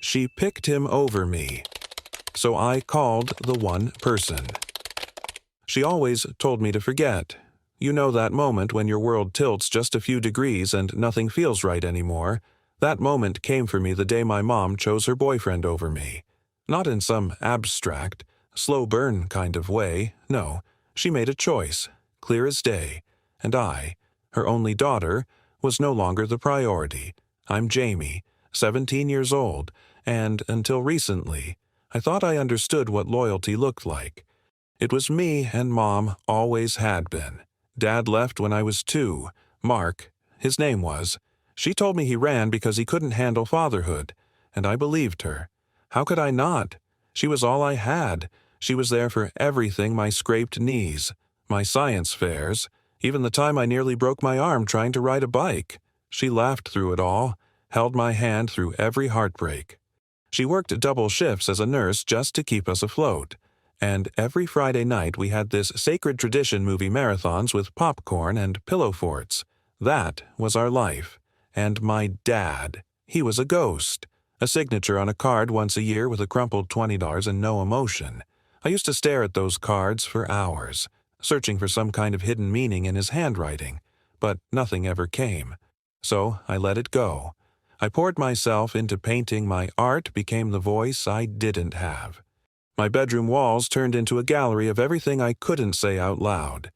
She picked him over me. So I called the one person. She always told me to forget. You know that moment when your world tilts just a few degrees and nothing feels right anymore? That moment came for me the day my mom chose her boyfriend over me. Not in some abstract, slow burn kind of way, no. She made a choice, clear as day, and I, her only daughter, was no longer the priority. I'm Jamie, 17 years old, and until recently, I thought I understood what loyalty looked like. It was me and Mom always had been. Dad left when I was 2. Mark, his name was. She told me he ran because he couldn't handle fatherhood, and I believed her. How could I not? She was all I had. She was there for everything, my scraped knees, my science fairs, even the time I nearly broke my arm trying to ride a bike. She laughed through it all, held my hand through every heartbreak. She worked double shifts as a nurse just to keep us afloat. And every Friday night we had this sacred tradition movie marathons with popcorn and pillow forts. That was our life. And my dad, he was a ghost. A signature on a card once a year with a crumpled $20 and no emotion. I used to stare at those cards for hours, searching for some kind of hidden meaning in his handwriting, but nothing ever came. So I let it go. I poured myself into painting. My art became the voice I didn't have. My bedroom walls turned into a gallery of everything I couldn't say out loud.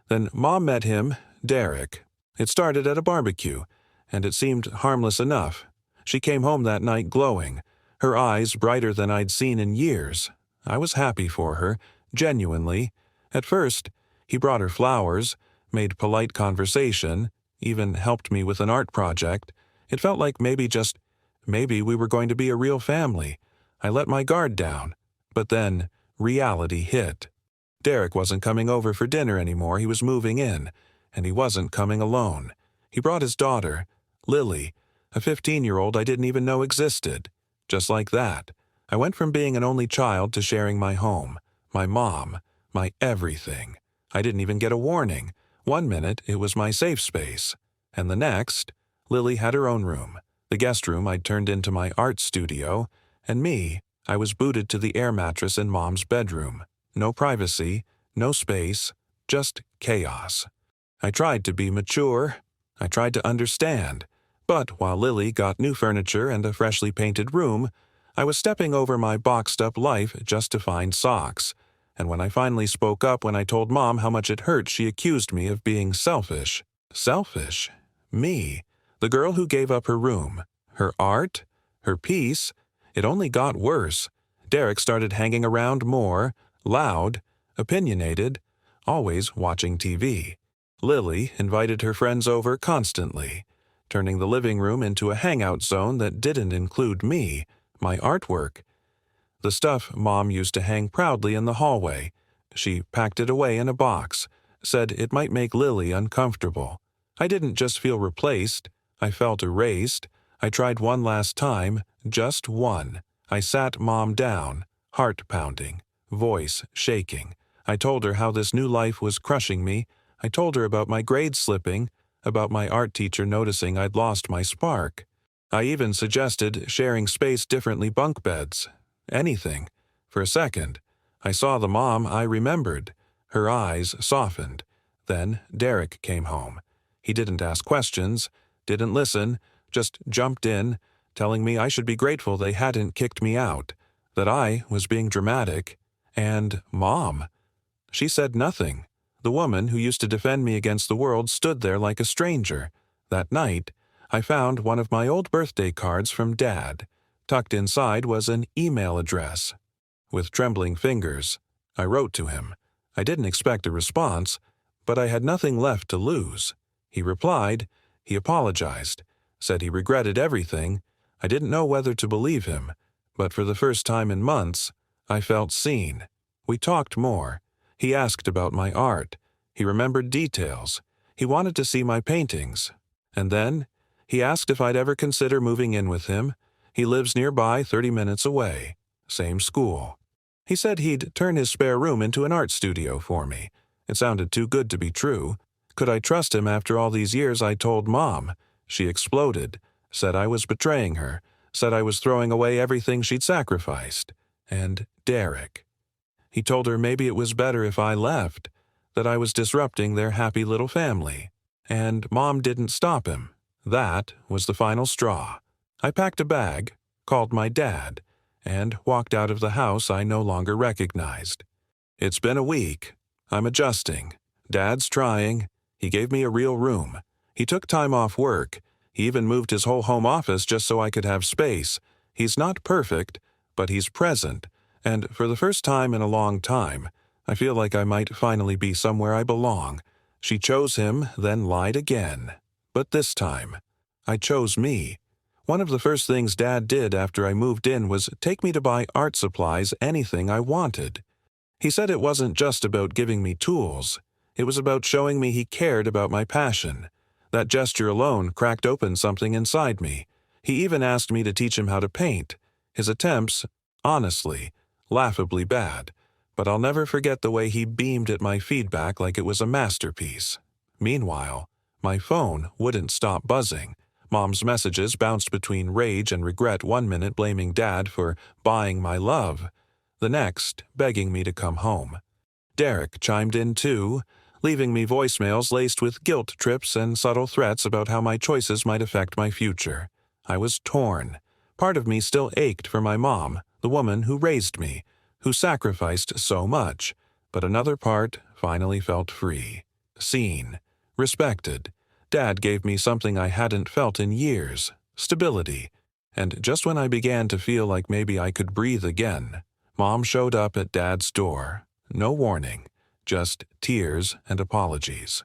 Then Mom met him, Derek. It started at a barbecue, and it seemed harmless enough. She came home that night glowing, her eyes brighter than I'd seen in years. I was happy for her, genuinely. At first, he brought her flowers, made polite conversation, even helped me with an art project. It felt like maybe we were going to be a real family. I let my guard down. But then, reality hit. Derek wasn't coming over for dinner anymore. He was moving in, and he wasn't coming alone. He brought his daughter, Lily, a 15-year-old I didn't even know existed. Just like that, I went from being an only child to sharing my home, my mom, my everything. I didn't even get a warning. One minute, it was my safe space. And the next, Lily had her own room. The guest room I'd turned into my art studio, and me, I was booted to the air mattress in Mom's bedroom. No privacy, no space, just chaos. I tried to be mature. I tried to understand. But while Lily got new furniture and a freshly painted room, I was stepping over my boxed-up life just to find socks. And when I finally spoke up when I told Mom how much it hurt, she accused me of being selfish. Selfish? Me? The girl who gave up her room, her art, her peace? It only got worse. Derek started hanging around more, loud, opinionated, always watching TV. Lily invited her friends over constantly, turning the living room into a hangout zone that didn't include me, my artwork. The stuff Mom used to hang proudly in the hallway. She packed it away in a box, said it might make Lily uncomfortable. I didn't just feel replaced, I felt erased. I tried one last time, just one. I sat Mom down, heart pounding, voice shaking. I told her how this new life was crushing me. I told her about my grades slipping, about my art teacher noticing I'd lost my spark. I even suggested sharing space differently, bunk beds. Anything. For a second, I saw the Mom I remembered. Her eyes softened. Then Derek came home. He didn't ask questions, didn't listen, just jumped in, telling me I should be grateful they hadn't kicked me out, that I was being dramatic. And Mom. She said nothing. The woman who used to defend me against the world stood there like a stranger. That night, I found one of my old birthday cards from Dad. Tucked inside was an email address. With trembling fingers, I wrote to him. I didn't expect a response, but I had nothing left to lose. He replied. He apologized, said he regretted everything. I didn't know whether to believe him, but for the first time in months, I felt seen. We talked more. He asked about my art. He remembered details. He wanted to see my paintings. And then, he asked if I'd ever consider moving in with him. He lives nearby, 30 minutes away. Same school. He said he'd turn his spare room into an art studio for me. It sounded too good to be true. Could I trust him after all these years? I told Mom. She exploded, said I was betraying her, said I was throwing away everything she'd sacrificed. And Derek. He told her maybe it was better if I left, that I was disrupting their happy little family. And Mom didn't stop him. That was the final straw. I packed a bag, called my dad, and walked out of the house I no longer recognized. It's been a week. I'm adjusting. Dad's trying. He gave me a real room. He took time off work. He even moved his whole home office just so I could have space. He's not perfect, but he's present. And for the first time in a long time, I feel like I might finally be somewhere I belong. She chose him, then lied again. But this time, I chose me. One of the first things Dad did after I moved in was take me to buy art supplies, anything I wanted. He said it wasn't just about giving me tools. It was about showing me he cared about my passion. That gesture alone cracked open something inside me. He even asked me to teach him how to paint. His attempts, honestly, laughably bad. But I'll never forget the way he beamed at my feedback like it was a masterpiece. Meanwhile, my phone wouldn't stop buzzing. Mom's messages bounced between rage and regret, one minute blaming Dad for buying my love, the next begging me to come home. Derek chimed in too, leaving me voicemails laced with guilt trips and subtle threats about how my choices might affect my future. I was torn. Part of me still ached for my mom, the woman who raised me, who sacrificed so much, but another part finally felt free. Seen. Respected. Dad gave me something I hadn't felt in years, stability. And just when I began to feel like maybe I could breathe again, Mom showed up at Dad's door. No warning, just tears and apologies.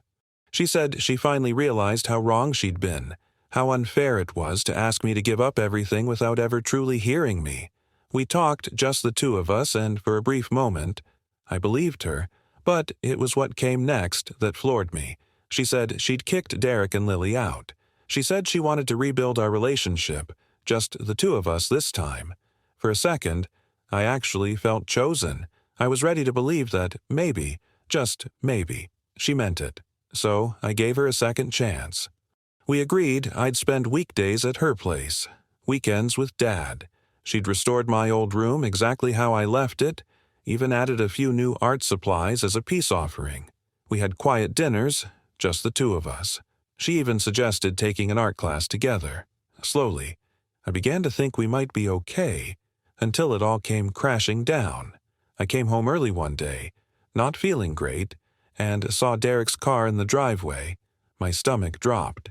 She said she finally realized how wrong she'd been, how unfair it was to ask me to give up everything without ever truly hearing me. We talked, just the two of us, and for a brief moment, I believed her, but it was what came next that floored me. She said she'd kicked Derek and Lily out. She said she wanted to rebuild our relationship, just the two of us this time. For a second, I actually felt chosen. I was ready to believe that maybe, just maybe, she meant it. So I gave her a second chance. We agreed I'd spend weekdays at her place, weekends with Dad. She'd restored my old room exactly how I left it, even added a few new art supplies as a peace offering. We had quiet dinners, just the two of us. She even suggested taking an art class together. Slowly, I began to think we might be okay, until it all came crashing down. I came home early one day, not feeling great, and saw Derek's car in the driveway. My stomach dropped.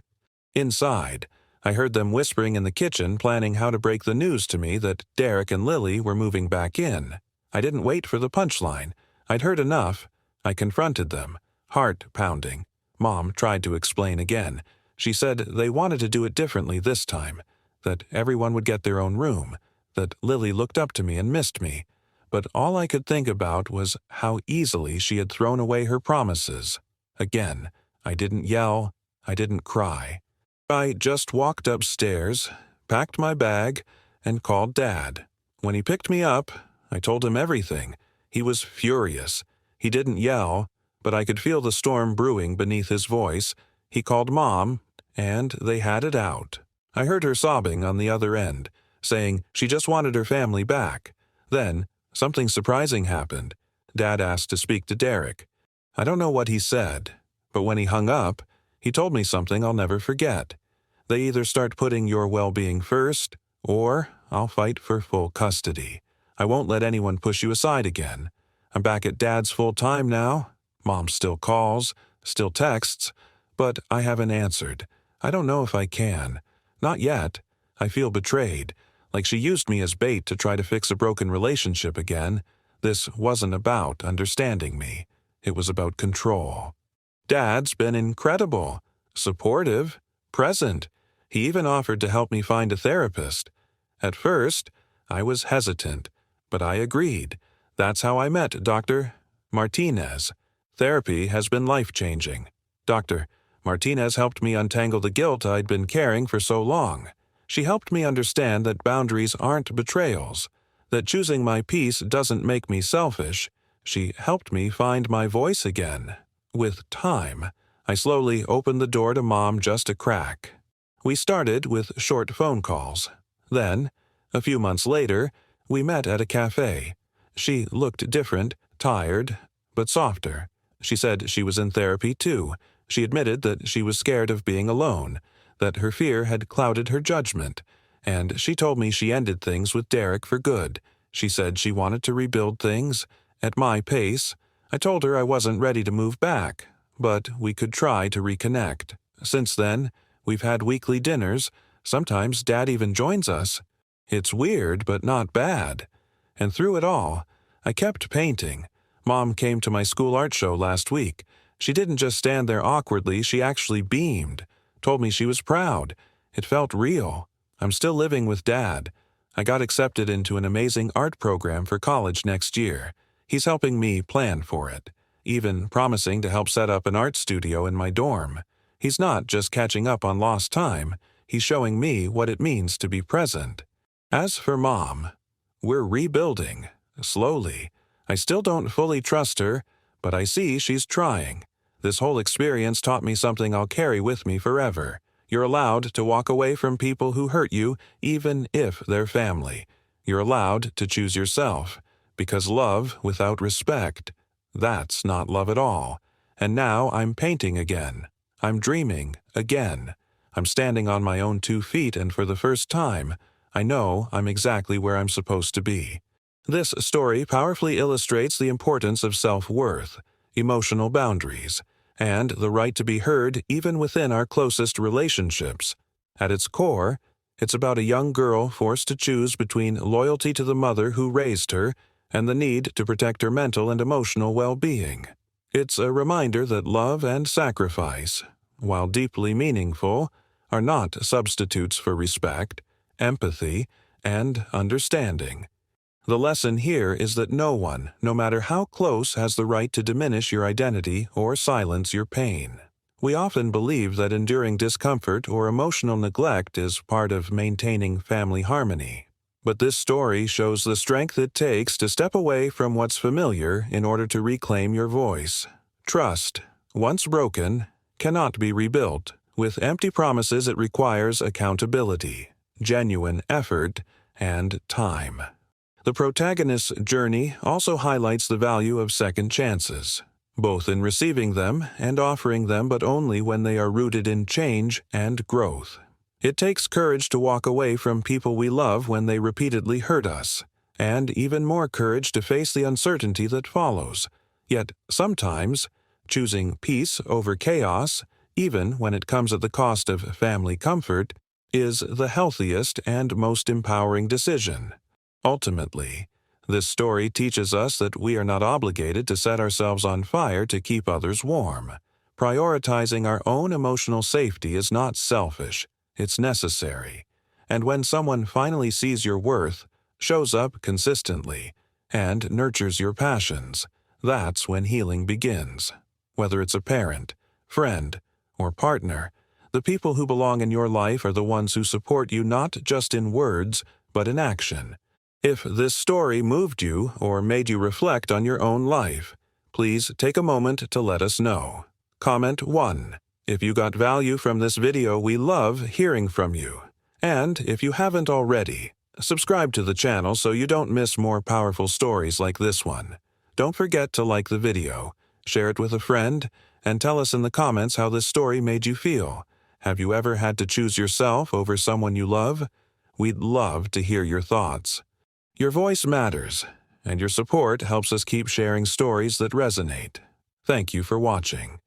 Inside, I heard them whispering in the kitchen, planning how to break the news to me that Derek and Lily were moving back in. I didn't wait for the punchline. I'd heard enough. I confronted them, heart pounding. Mom tried to explain again. She said they wanted to do it differently this time, that everyone would get their own room, that Lily looked up to me and missed me. But all I could think about was how easily she had thrown away her promises. Again, I didn't yell, I didn't cry. I just walked upstairs, packed my bag, and called Dad. When he picked me up, I told him everything. He was furious. He didn't yell, but I could feel the storm brewing beneath his voice. He called Mom, and they had it out. I heard her sobbing on the other end, saying she just wanted her family back. Then, something surprising happened. Dad asked to speak to Derek. I don't know what he said, but when he hung up, he told me something I'll never forget. They either start putting your well-being first, or I'll fight for full custody. I won't let anyone push you aside again. I'm back at Dad's full-time now. Mom still calls, still texts, but I haven't answered. I don't know if I can. Not yet. I feel betrayed, like she used me as bait to try to fix a broken relationship again. This wasn't about understanding me. It was about control. Dad's been incredible, supportive, present. He even offered to help me find a therapist. At first, I was hesitant, but I agreed. That's how I met Dr. Martinez. Therapy has been life-changing. Dr. Martinez helped me untangle the guilt I'd been carrying for so long. She helped me understand that boundaries aren't betrayals, that choosing my peace doesn't make me selfish. She helped me find my voice again. With time, I slowly opened the door to Mom just a crack. We started with short phone calls. Then, a few months later, we met at a cafe. She looked different, tired, but softer. She said she was in therapy too. She admitted that she was scared of being alone, that her fear had clouded her judgment, and she told me she ended things with Derek for good. She said she wanted to rebuild things at my pace. I told her I wasn't ready to move back, but we could try to reconnect. Since then, we've had weekly dinners. Sometimes Dad even joins us. It's weird, but not bad. And through it all, I kept painting. Mom came to my school art show last week. She didn't just stand there awkwardly, she actually beamed, told me she was proud. It felt real. I'm still living with Dad. I got accepted into an amazing art program for college next year. He's helping me plan for it, even promising to help set up an art studio in my dorm. He's not just catching up on lost time, he's showing me what it means to be present. As for Mom, we're rebuilding, slowly. I still don't fully trust her, but I see she's trying. This whole experience taught me something I'll carry with me forever. You're allowed to walk away from people who hurt you, even if they're family. You're allowed to choose yourself, because love without respect, that's not love at all. And now I'm painting again. I'm dreaming again. I'm standing on my own 2 feet, and for the first time, I know I'm exactly where I'm supposed to be. This story powerfully illustrates the importance of self-worth, emotional boundaries, and the right to be heard even within our closest relationships. At its core, it's about a young girl forced to choose between loyalty to the mother who raised her and the need to protect her mental and emotional well-being. It's a reminder that love and sacrifice, while deeply meaningful, are not substitutes for respect, empathy, and understanding. The lesson here is that no one, no matter how close, has the right to diminish your identity or silence your pain. We often believe that enduring discomfort or emotional neglect is part of maintaining family harmony. But this story shows the strength it takes to step away from what's familiar in order to reclaim your voice. Trust, once broken, cannot be rebuilt. With empty promises, it requires accountability, genuine effort, and time. The protagonist's journey also highlights the value of second chances, both in receiving them and offering them, but only when they are rooted in change and growth. It takes courage to walk away from people we love when they repeatedly hurt us, and even more courage to face the uncertainty that follows. Yet, sometimes, choosing peace over chaos, even when it comes at the cost of family comfort, is the healthiest and most empowering decision. Ultimately, this story teaches us that we are not obligated to set ourselves on fire to keep others warm. Prioritizing our own emotional safety is not selfish, it's necessary. And when someone finally sees your worth, shows up consistently, and nurtures your passions, that's when healing begins. Whether it's a parent, friend, or partner, the people who belong in your life are the ones who support you not just in words, but in action. If this story moved you or made you reflect on your own life, please take a moment to let us know. Comment 1. If you got value from this video, we love hearing from you. And if you haven't already, subscribe to the channel so you don't miss more powerful stories like this one. Don't forget to like the video, share it with a friend, and tell us in the comments how this story made you feel. Have you ever had to choose yourself over someone you love? We'd love to hear your thoughts. Your voice matters, and your support helps us keep sharing stories that resonate. Thank you for watching.